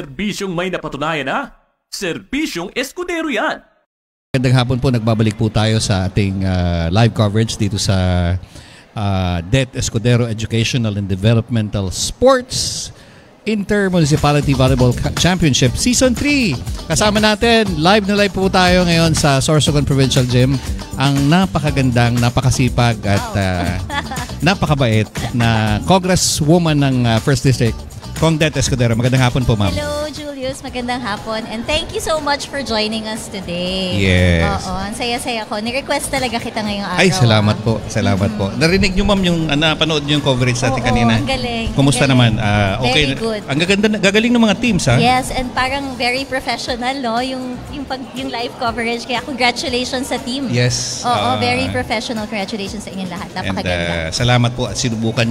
Serbisyong may napatunayan na. Serbisyong Escudero yan. Magandang hapon po, nagbabalik po tayo sa ating live coverage dito sa Det Escudero Educational and Developmental Sports Inter-Municipality Volleyball Championship Season 3. Kasama natin, live na live po tayo ngayon sa Sorsogon Provincial Gym, ang napakagandang, napakasipag at napakabait na Congresswoman ng First District, Kong Det Escudero. Magandang hapon po, ma'am. Hello, Julius. Magandang hapon. And thank you so much for joining us today. Yes. Oo, ang saya-saya ko. Ni-request talaga kita ngayong araw. Ay, salamat po. Salamat po. Narinig niyo, ma'am, yung napanood niyo yung coverage natin kanina. Ang galing. Kumusta naman? Okay. Very good. Ang gagaling ng mga teams, ha? Yes, and parang very professional, no? Yung live coverage. Kaya congratulations sa team. Yes. Oo, very professional. Congratulations sa inyong lahat. Napakaganda. And salamat po at sinubukan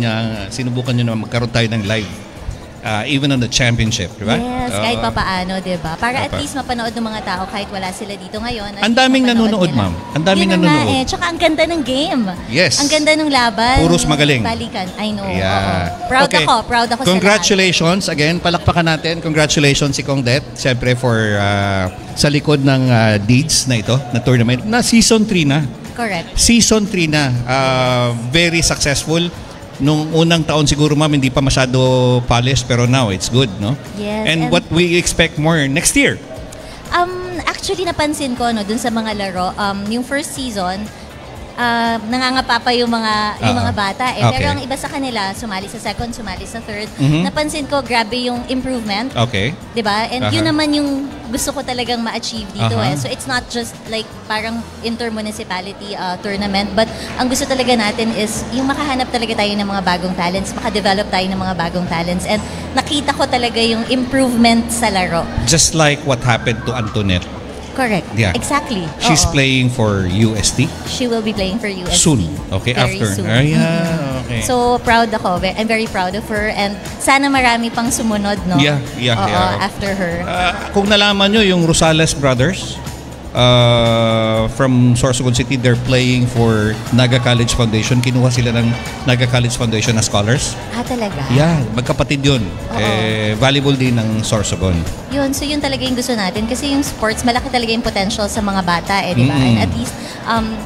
niyo na magkaroon tayo ng live. Even on the championship, di ba? Yes, kahit pa paano, di ba? Para at least mapanood ng mga tao kahit wala sila dito ngayon. Ang daming nanonood, ma'am. Ang daming nanonood. Yun na nga Tsaka ang ganda ng game. Yes. Ang ganda ng laban. Puros magaling. Balikan. I know. Yeah. Proud ako Congratulations sa lahat. Again, palakpakan natin. Congratulations si Kong Det. Siyempre sa likod ng deeds na ito, na tournament, na season 3 na. Correct. Season 3 na. Very successful. Nung unang taon siguro, ma'am, hindi pa masyado polished, pero now it's good, no? Yes. And what we expect more next year? Actually, napansin ko, no, dun sa mga laro, yung first season, nangangapa pa yung mga bata. Okay. Pero ang iba sa kanila, sumali sa second, sumali sa third. Napansin ko, grabe yung improvement. Okay. Diba? And yun naman yung gusto ko talagang ma-achieve dito So it's not just like parang inter-municipality tournament, but ang gusto talaga natin is yung makahanap talaga tayo ng mga bagong talents, makadevelop tayo ng mga bagong talents. And nakita ko talaga yung improvement sa laro. Just like what happened to Antoinette. Correct. Yeah. Exactly. She's playing for UST? She will be playing for UST. Soon. Okay, very after. Soon. Yeah, okay. So, proud ako. I'm very proud of her and sana marami pang sumunod, no? Yeah. After her. Kung nalaman nyo, yung Rosales brothers, from Sorsogon City, they're playing for Naga College Foundation. Kinuha sila ng Naga College Foundation na scholars. Talaga? Yeah, magkapatid yun. Volleyball din ng Sorsogon. Yun, so yun talaga yung gusto natin kasi yung sports, malaki talaga yung potential sa mga bata, di ba? And at least,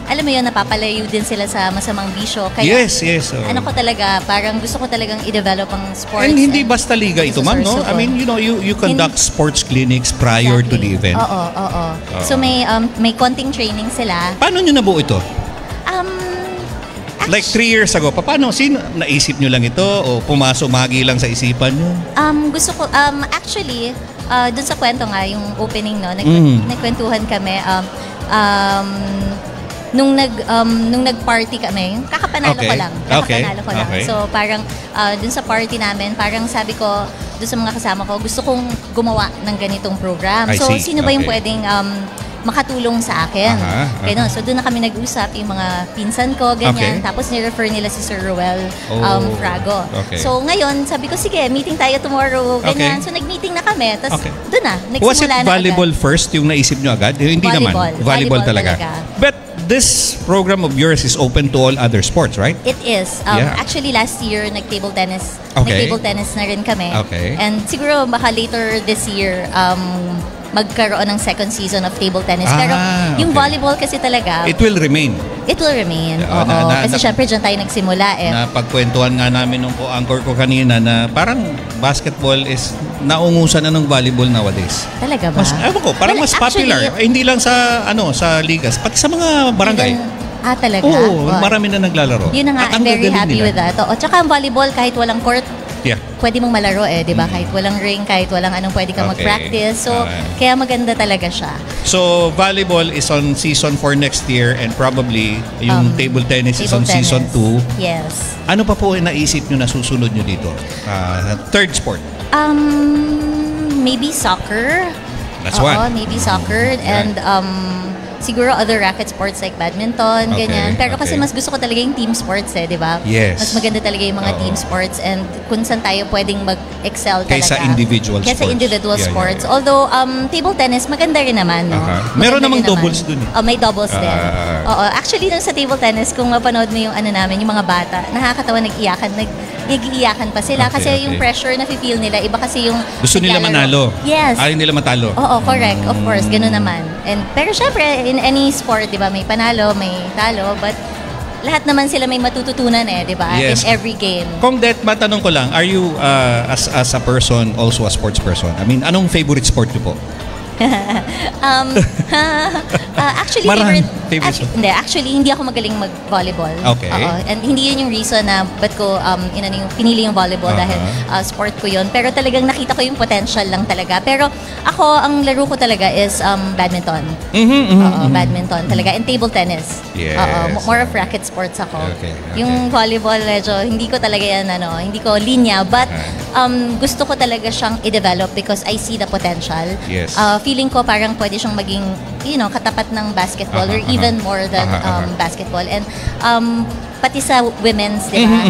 alam mo yun, napapalayo din sila sa masamang bisyo. Kaya, yes. Ano ko talaga, parang gusto ko talagang i-develop ang sports. And hindi basta liga ito, ma'am, no? I mean, you conduct sports clinics prior to the event. Oo. So may konting training sila. Paano nyo nabuo ito? Like 3 years ago, sino naisip nyo lang ito o umagi lang sa isipan nyo? Gusto ko, actually, dun sa kwento nga, yung opening, no, nagkwentuhan kami, nung nag-party kami, kakapanalo ko lang. So parang dun sa party namin, parang sabi ko dun sa mga kasama ko, gusto kong gumawa ng ganitong program. So sino ba yung pwedeng makatulong sa akin? Ganun. So doon na kami nag-usap, yung mga pinsan ko, ganyan. Tapos ni-refer nila si Sir Ruel Frago. So ngayon, sabi ko, sige, meeting tayo tomorrow, ganyan. So nag-meeting na kami. Tapos doon na, nagsimula na agad. Was it volleyball first yung naisip nyo agad? Hindi naman. Volleyball talaga. But this program of yours is open to all other sports, right? It is. Actually, last year, nag-table tennis. Nag-table tennis na rin kami. And siguro baka later this year, magkaroon ng second season of table tennis. Pero yung volleyball kasi talaga, it will remain. It will remain. Kasi syempre dyan tayo nagsimula Napagkwentuhan nga namin nung anchor ko kanina na parang basketball is naungusan na ng volleyball nowadays. Talaga ba? Parang mas popular. Hindi lang sa ligas, pati sa mga barangay. Talaga? Oo, marami na naglalaro. Yun na nga, I'm very happy with that. Tsaka ang volleyball, kahit walang court, pwede mong malaro di ba? Kahit walang ring, kahit walang anong pwede kang mag-practice. So, kaya maganda talaga siya. So, volleyball is on season 4 next year and probably yung table tennis is on season 2. Yes. Ano pa po naisip nyo na susunod nyo dito? Third sport? Maybe soccer. That's one. Maybe soccer and siguro other racket sports like badminton, ganyan. Pero kasi mas gusto ko talaga yung team sports di ba? Yes. Mas maganda talaga yung mga team sports and kung saan tayo pwedeng mag-excel talaga. Kaysa individual sports. Although, table tennis, maganda rin naman, no? Meron namang doubles dun may doubles din. Actually, dun sa table tennis, kung mapanood mo yung namin, yung mga bata, nakakatawa, nag-iyakan, nagiiyakan pa sila Okay, kasi okay. yung pressure na feel nila, iba kasi yung Gusto nila naglalaro. manalo. Yes. Ayaw nila matalo. Oo, correct. Of course, gano'n naman. Pero syempre, in any sport, di ba, may panalo, may talo, but lahat naman sila may matututunan di ba? Yes. In every game. Kung Det, matanong ko lang, are you as a person also a sports person? I mean, anong favorite sport niyo po? Actually, Favorite sport? actually, hindi ako magaling mag-volleyball. Okay. And hindi yun yung reason na ba't ko pinili yung volleyball dahil sport ko yun. Pero talagang nakita ko yung potential lang talaga. Pero ako, ang laro ko talaga is badminton. Badminton talaga. And table tennis. Yes. More of racket sports ako. Okay. Yung volleyball, medyo, hindi ko talaga yan, hindi ko linya. But gusto ko talaga siyang i-develop because I see the potential. Yes. Feeling ko parang pwede siyang maging, katapat ng basketball or even more than basketball. And pati sa women's, di ba?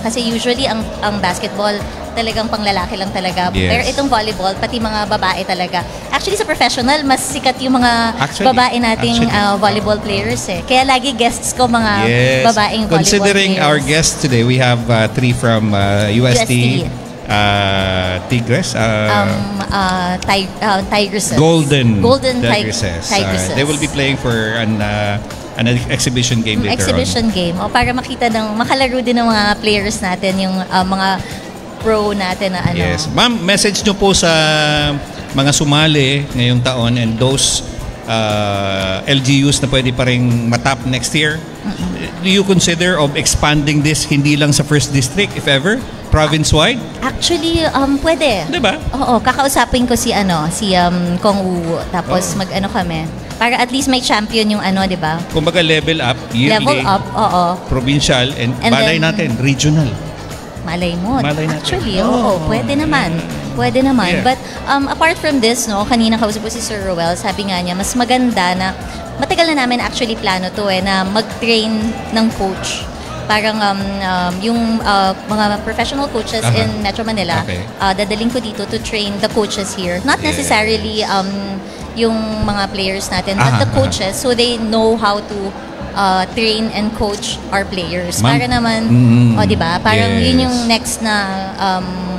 Kasi usually ang basketball talagang panglalaki lang talaga. Yes. Pero itong volleyball, pati mga babae talaga. Actually, sa professional, mas sikat yung mga babae nating volleyball players Kaya lagi guests ko mga babaeng volleyball Considering players. our guests today, we have 3 from UST. Tigres? Tigresses. Golden Tigresses. They will be playing for an exhibition game later exhibition game. Para makalaro din ng mga players natin, yung mga pro natin na Yes. Ma'am, message nyo po sa mga sumali ngayong taon and those LGUs na pwede pa rin matap next year. Do you consider of expanding this hindi lang sa first district, if ever? Province-wide? Actually, pwede. Diba? Oo, kakausapin ko si Kong Wu, tapos mag-ano kami. Para at least may champion yung di ba? Kumbaga level up, yearly, Level up, oo. provincial, and balay then, natin, regional. Malay mo. Malay natin. Actually, pwede naman. Pwede naman. Yeah. But apart from this, kanina kausap ko si Sir Roel, sabi nga niya, mas maganda na, matagal na namin actually plano to na mag-train ng coach. Parang yung mga professional coaches in Metro Manila, dadaling ko dito to train the coaches here. Not necessarily yung mga players natin, but the coaches, so they know how to train and coach our players. Para naman, di ba? Parang yun yung next na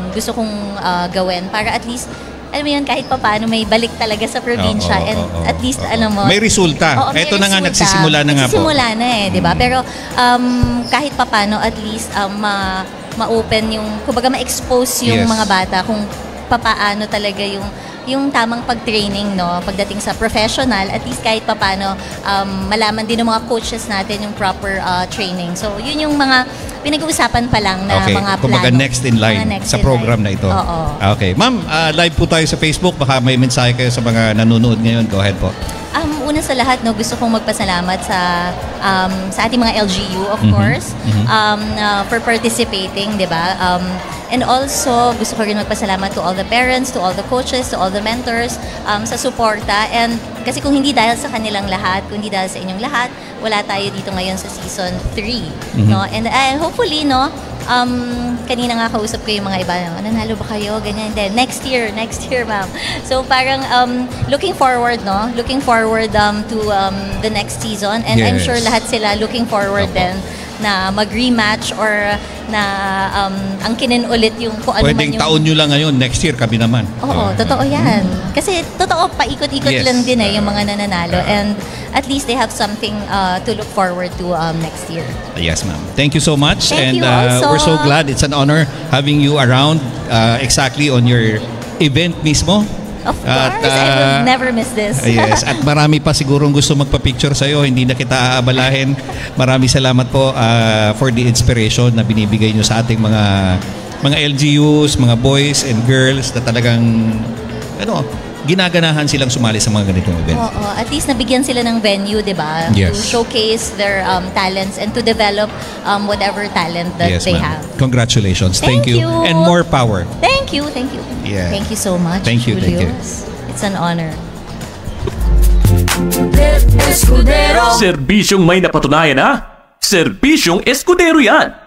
gusto kong gawin. Para at least, alam mo yun, kahit pa paano may balik talaga sa probinsya and at least, alam mo. May resulta. Ito na nga, nagsisimula na nga po. Nagsisimula na di ba? Pero kahit pa paano, at least ma-open yung, kumbaga ma-expose yung mga bata kung papaano talaga yung tamang pag-training, pagdating sa professional, at least kahit papaano malaman din ng mga coaches natin yung proper training. So, yun yung mga pinag-uusapan pa lang na mga plano. Kumbaga next in line sa program na ito. Okay. Ma'am, live po tayo sa Facebook. Baka may mensahe kayo sa mga nanonood ngayon. Go ahead po. Una sa lahat, gusto kong magpasalamat sa ating mga LGU, of course, for participating, di ba? And also, gusto ko rin magpasalamat to all the parents, to all the coaches, to all the mentors, sa suporta. And kasi kung hindi dahil sa kanilang lahat, kung hindi dahil sa inyong lahat, wala tayo dito ngayon sa season 3. And hopefully, kanina nga kausap ko yung mga iba, nanalo ba kayo? Ganyan. Then, next year, ma'am. So, parang looking forward, to the next season. And I'm sure lahat sila looking forward din na mag-rematch or na ang kinin-ulit yung kung ano Pwedeng man yung... taon nyo lang ngayon, next year kami naman. Oo, totoo yan. Kasi totoo, paikot-ikot lang din yung mga nananalo. And at least they have something to look forward to next year. Yes, ma'am. Thank you so much. Thank and you also. We're so glad. It's an honor having you around exactly on your event mismo. Of course, I will never miss this. Yes, at marami pa sigurong gusto magpa-picture sa'yo. Hindi na kita aabalahin. Maraming salamat po for the inspiration na binibigay nyo sa ating mga LGUs, mga boys and girls na talagang ginaganahan silang sumali sa mga ganitong event. Oo, at least nabigyan sila ng venue, di ba? Yes. To showcase their talents and to develop whatever talent that they have. Congratulations. Thank you. And more power. Thank you. Yeah. Thank you so much, Thank you. Julius. It's an honor. Serbisyong may napatunayan na, Serbisyong Escudero yan.